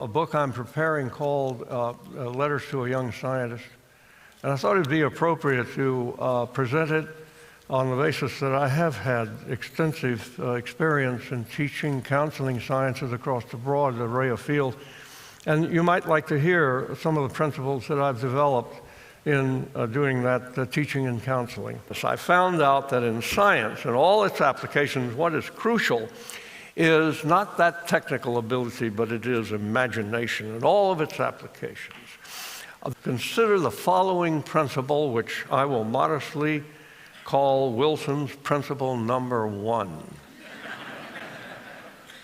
a book I'm preparing called Letters to a Young Scientist. And I thought it'd be appropriate to present it on the basis that I have had extensive experience in teaching, counseling sciences across a broad array of fields. And you might like to hear some of the principles that I've developed in doing that teaching and counseling. So I found out that in science and all its applications, what is crucial is not that technical ability, but it is imagination and all of its applications. Consider the following principle, which I will modestly call Wilson's principle number 1.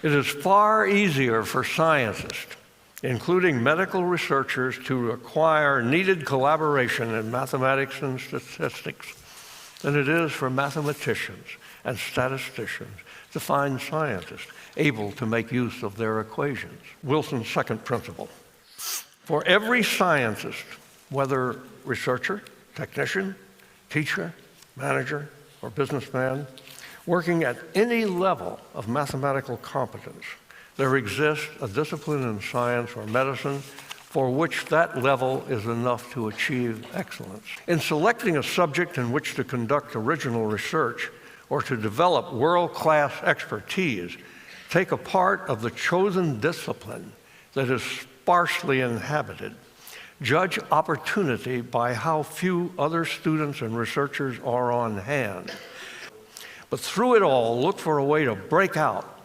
It is far easier for scientists, including medical researchers, to acquire needed collaboration in mathematics and statistics than it is for mathematicians and statisticians to find scientists able to make use of their equations. Wilson's second principle. For every scientist, whether researcher, technician, teacher, manager, or businessman, working at any level of mathematical competence, there exists a discipline in science or medicine for which that level is enough to achieve excellence. In selecting a subject in which to conduct original research or to develop world-class expertise, take a part of the chosen discipline that is sparsely inhabited. Judge opportunity by how few other students and researchers are on hand. But through it all, look for a way to break out,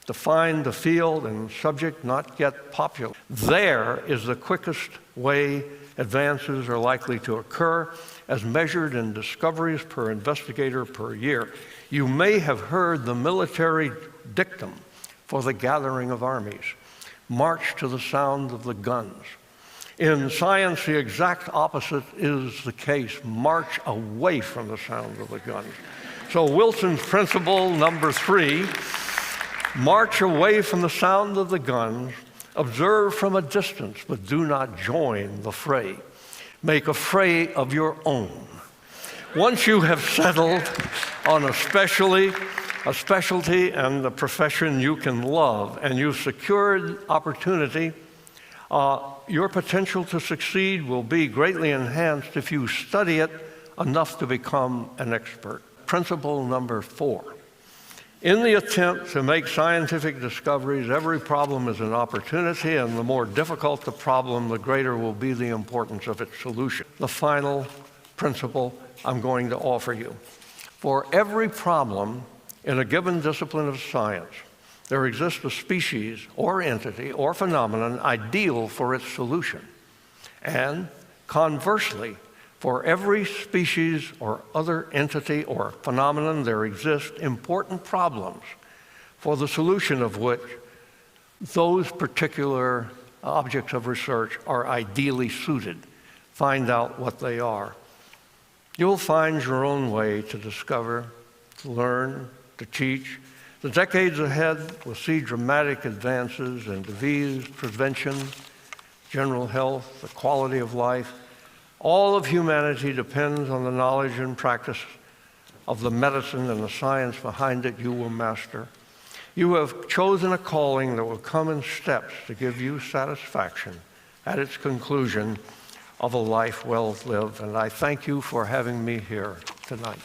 to find the field and subject not yet popular. There is the quickest way advances are likely to occur, as measured in discoveries per investigator per year. You may have heard the military dictum for the gathering of armies: march to the sound of the guns. In science, the exact opposite is the case: march away from the sound of the guns. So Wilson's principle number 3, march away from the sound of the guns, observe from a distance, but do not join the fray. Make a fray of your own. Once you have settled on a specialty and a profession you can love, and you've secured opportunity, your potential to succeed will be greatly enhanced if you study it enough to become an expert. Principle number 4. In the attempt to make scientific discoveries, every problem is an opportunity, and the more difficult the problem, the greater will be the importance of its solution. The final principle I'm going to offer you. For every problem in a given discipline of science, there exists a species or entity or phenomenon ideal for its solution. And conversely, for every species or other entity or phenomenon, there exist important problems for the solution of which those particular objects of research are ideally suited. Find out what they are. You'll find your own way to discover, to learn, to teach. The decades ahead will see dramatic advances in disease prevention, general health, the quality of life. All of humanity depends on the knowledge and practice of the medicine and the science behind it you will master. You have chosen a calling that will come in steps to give you satisfaction at its conclusion of a life well lived. And I thank you for having me here tonight.